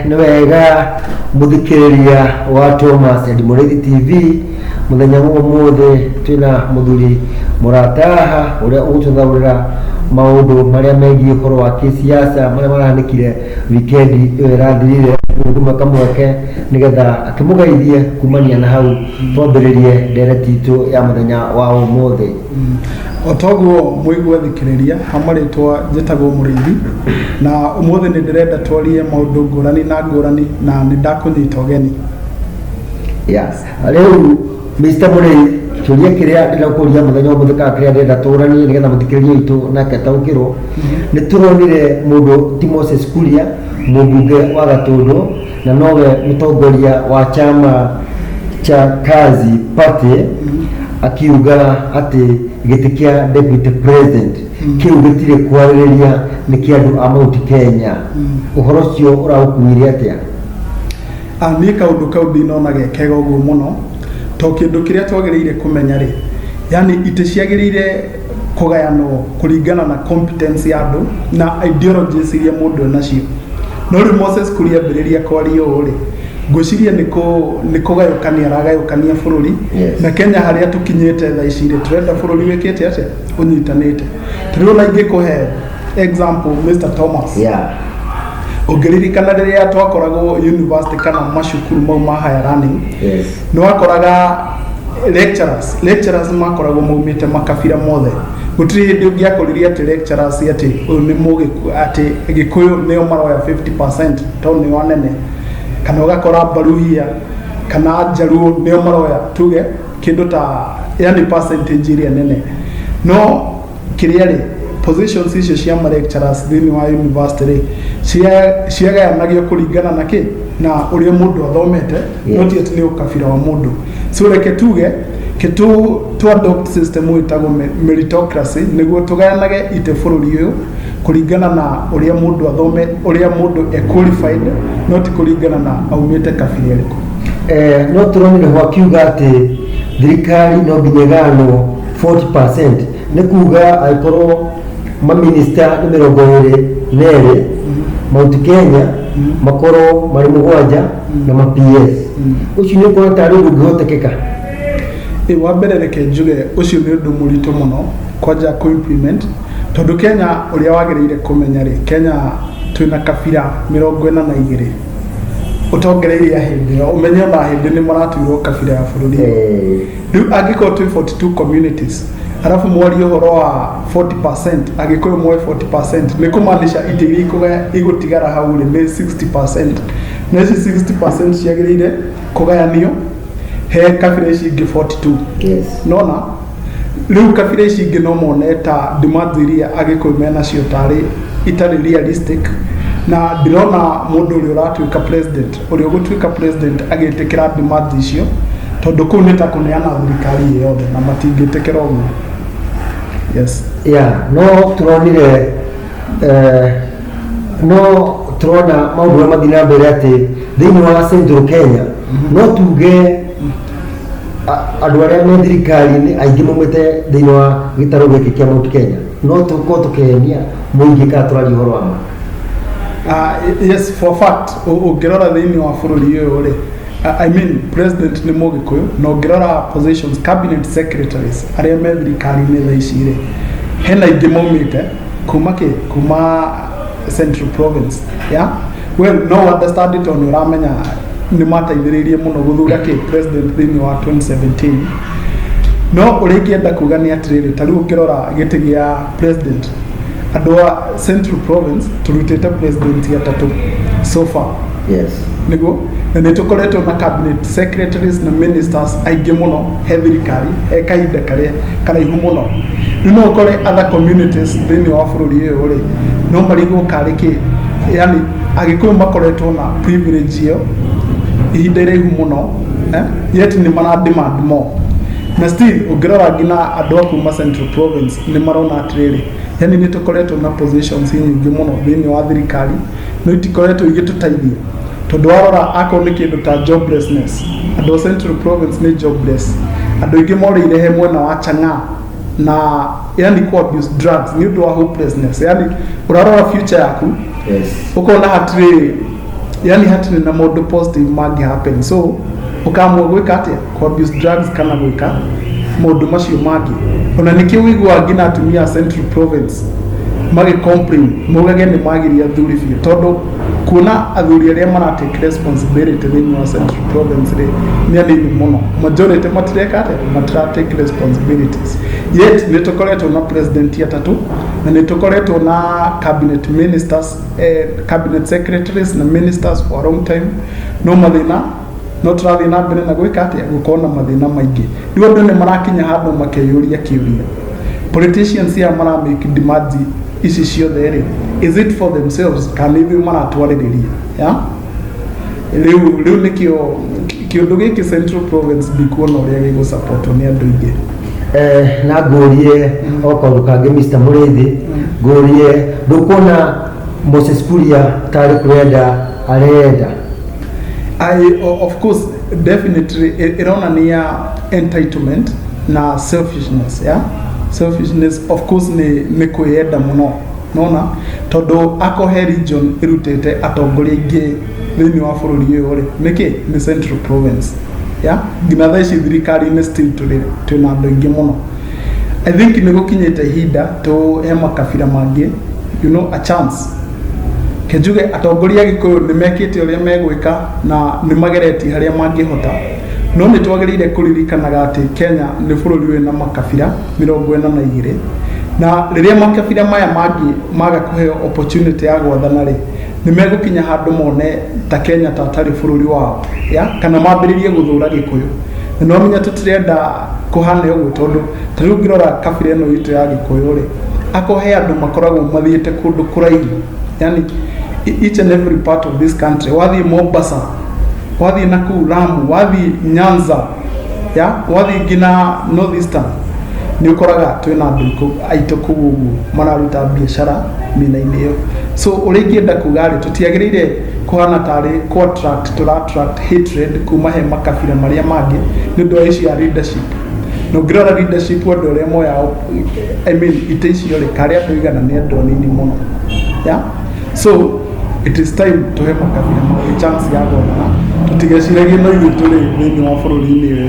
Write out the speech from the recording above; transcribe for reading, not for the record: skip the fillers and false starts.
Nĩ wega mũthikĩrĩria wa Thomas and Mũrĩithi TV mũthenya ũmũthĩ twĩna mũthuri mũrata haha ũrĩa ũgũtũthaũrĩra maũndũ marĩa megiĩ ũhoro wa kĩsiasa marĩa marahanĩkire wikendi ĩyo ĩrathirire kamweke nĩgetha akĩmũgeithie kumania na hau twambĩrĩrie ndereti itũ ya mũthenya wa ũmũthĩ. Otoguo mũigua thikĩrĩria hamarĩtwa njĩtagwo Mũrĩithi na ũmũthĩ nĩ ndĩrenda twarie maũndũ ngũrani na nĩ ndakũnyita ũgeni. Rĩu Mr. Mũrĩithi kĩũria kĩrĩa ndĩrakũria mũthenya ũmũthĩ kana kĩrĩa ndĩrenda tũranie nĩgetha mũthikĩrĩria witũ nake ataũkĩrwo, nĩ tũronire mũndũ ti Moses Kuria mũmbunge wa Gatũndũ na nowe mũtongoria wa chama cha Kazi Party akiuga atĩ gĩtĩ kĩa deputy president kĩu gĩtirĩ kwarĩrĩria nĩ kĩa andũ a Mount Kenya. Ũhoro ũcio ũraũkuire atĩa? Niĩ kaũndũ kau ndinona gekega ũguo mũno, to kĩndũ kĩrĩa twagĩrĩire kũmenya rĩ, yani itĩ ciagĩrĩire kũgayanwo kũringana na competence ya andũ na ideologies iria mũndũ nacio. No rĩu Moses Kuria ambĩrĩria kwaria ũũ rĩ, ngwĩciria nĩ kũgayũkania aragayũkania bũrũri. Na Kenya harĩa tũkinyĩte thaa ici rĩ, tũrenda bũrũri wĩkĩte atĩa ũnyitanĩte. Tũrĩo na ingĩkũhe example Mr. Thomas. Ũngĩririkana rĩrĩa twakoragwo university kana macukuru mau ma higher learning, nĩ wakoraga lecturers makoragwo maumĩte makabira mothe. Gũtirĩ hĩndĩ ũngĩakoririe atĩ lecturers atĩ ũyũ nĩ Mũgĩkũyũ atĩ Gĩkũyũ nĩo maroya 50% tondũ nĩo anene, kana ũgakora Baruhia kana Jaluo nĩo maroya tuge kĩndũ ta yani percentage iria nene. No kĩrĩa rĩ, positions icio cia ma lecturers thĩinĩ wa university ciagayanagio kũringana na kĩ na ũrĩa mũndũ athomete, no ti atĩ nĩ ũkabira wa mũndũ. So reke tuge tu adopt system ĩtagwo meritocracy nĩguo tũgayanage ite bũrũri ũyũ kũringana na ũrĩa mũndũ athome, ũrĩa mũndũ qualified, no ti kũringana na aumĩte kabira ĩrĩkũ. No tũronire ho akiuga atĩ thirikari no nginya ĩgayanwo 40%, nĩ kuga angĩkorwo maminista nĩ 22 Mount Kenya makorwo marĩ 7 na ma PS. Ũcio nĩ ũkorwo tarĩ ũndũ ũngĩhotekeka. Wa mbere reke njuge ũcio nĩ ũndũ mũritũ mũno kwanja implement, tondũ Kenya ũrĩa wagĩrĩire kũmenya rĩ, Kenya twĩna kabira 42 ũtongereire hĩndĩ ĩyo, ũmenye ona hĩndĩ nĩ maratuirwo kabira ya bũrũri. Rĩu angĩkorwo twĩ 42 communities alafu mwari ũhoro wa 40%, angĩkorwo mwoe 40%, nĩ kũmaanisha itĩ iria igũtigara hau rĩ nĩ 60%, na ici 60% ciagĩrĩire kũgayanio he kabira ici ingĩ 42. Nona rĩu kabira ici ingĩ no mone ta demands iria angĩkorwo mena cio tarĩ itarĩ realistic, na ndĩrona mũndũ ũrĩa ũratuĩka president, ũrĩa ũgũtuĩka president agĩtĩkĩra demands icio, tondũ kũu nĩ ta kũneana thirikari yothe na matingĩtĩkĩra ũguo. No tũronire tũrona maũndũ marĩa mathiĩ na mbere atĩ thĩinĩ wa Central Kenya no tuge andũ arĩa me thirikari-inĩ aingĩ maumĩte thĩinĩ wa gĩtarũ gĩkĩ kĩa Mount Kenya, no tũkorwo tũkĩhenia mũingĩ kana tũraria ũhoro wa ma. Yes, for fact ũngĩrora thĩinĩ wa bũrũri ũyũ rĩ, I mean president nĩ Mũgĩkũyũ, na ũngĩrora positions cabinet secretaries arĩa me thirikari-inĩ thaa ici rĩ, hena ingĩ maumĩte kuma Central Province. Well, no understand it on ũramenya nĩ mateithĩrĩirie mũno gũthura president thĩinĩ wa 2017. No ũrĩa ingĩenda kuga nĩ atĩrĩrĩ, ta rĩu ũngĩrora gĩtĩ gĩa president, andũ a Central Province tũrutĩte president atatũ so far. Nĩguo na nĩ tũkoretwo na cabinet secretaries na ministers aingĩ mũno he thirikari he kahinda karĩa karaihu mũno. Rĩu no ũkore other communities thĩinĩ wa bũrũri ũyũ rĩ, no marigwo karĩ kĩ, yani Agĩkũyũ makoretwo na privilege ĩyo ihinda iraihu mũno, yet nĩ mara demand more. Na still ũngĩrora nginya andũ a kuma Central Province nĩ marona atĩrĩrĩ, yani nĩ tũkoretwo na positions nyingĩ mũno thĩinĩ wa thirikari no itikoretwo igĩtũteithia, tondũ warora akorwo nĩ kĩndũ ta joblessness, andũ a Central Province nĩ jobless, andũ aingĩ morĩire he mwena wa Chang'aa na yani ku abuse drugs nĩ ũndũ wa hopelessness, yani ũrarora future yaku ukona hatirĩ yani hatirĩ na maũndũ positive mangĩ happen. So ũkamua gwĩka atĩa ku abuse drugs kana gwĩka maũndũ macio mangĩ. Ona nĩkĩo wĩiguaga nginya atumia a Central Province magĩ-complain maugage nĩ magirie athuri biũ, tondũ kuona athuri arĩa maratake responsibility thĩinĩ wa Central Province rĩ nĩ anini mũno. Majority matireka atĩa, matiratake responsibilities. Yet nĩ tũkoretwo na president atatũ na nĩ tũkoretwo na cabinet ministers, cabinet secretaries na ministers for a long time. No mathĩna no tũrathiĩ na mbere na gwĩka atĩa, gũkorwo na mathĩna maingĩ. Rĩu andũ nĩ marakinya handũ makeyũria kĩũria, politicians aya mara make demands ici ciothe rĩ, is it for themselves kana ithuĩ maratwarĩrĩria ya rĩu nĩkĩo kĩũndũ gĩkĩ Central Province ndikuona ũrĩa gĩgũsupportwo nĩ andũ aingĩ. Na ngũrie okorwo kangĩ Mr. Mũrĩithi, ngũrie ndũkuona Moses Kuria tarĩ kwenda arenda? Of course definitely ironania entitlement na selfishness, yeah. Selfishness of course nĩ kwĩenda mũno, nona tondũ akohe region irutĩte atongoria aingĩ thĩinĩ wa bũrũri ũyũ rĩ, nĩkĩ nĩ Central Province, yeah. Nginya thaa ici thirikari-inĩ still twĩna andũ aingĩ mũno. I think nĩ gũkinyĩte ihinda tũhe makabira mangĩ a chance. Kenjuge atongoria Gĩkũyũ nĩ mekĩte ũrĩa megwĩka na nĩ mageretie harĩa mangĩhota, no nĩ twagĩrĩire kũririkanaga atĩ Kenya nĩ bũrũri wĩna makabira 42 na rĩrĩa makabira maya mangĩ maga kũheo opportunity ya gwathana rĩ, nĩ megũkinya handũ mone ta Kenya ta tarĩ bũrũri wao, ya kana mambĩrĩrie gũthũra Gĩkũyũ. Na no menya tũtirenda kũhana ũguo, tondũ ta rĩu ngĩrora kabira ĩno itũ ya Gĩkũyũ rĩ, akohe andũ makoragwo mathiĩte kũndũ kũraihu, yani each and every part of this country. Wathiĩ Mombasa, wathiĩ nakũu Lamu, wathiĩ Nyanza, ya wathiĩ nginya North Eastern, nĩ ũkoraga twĩna andũ aitũ kũu ũguo mararuta biacara mĩena-inĩ ĩyo. So ũrĩa ingĩenda kuga rĩ, tũtiagĩrĩire kũhana tarĩ attract hatred kuma he makabira marĩa mangĩ nĩ ũndũ wa icio ya leadership. No ngĩrora leadership andũ arĩa moya, I mean ite icio rĩ, karĩ andũ igana nĩ andũ anini mũno, ya. So it is time to have makabira chance ya gwathana, tutigeciragie no ithuĩ tũrĩ thĩinĩ wa bũrũri-inĩ ũyũ.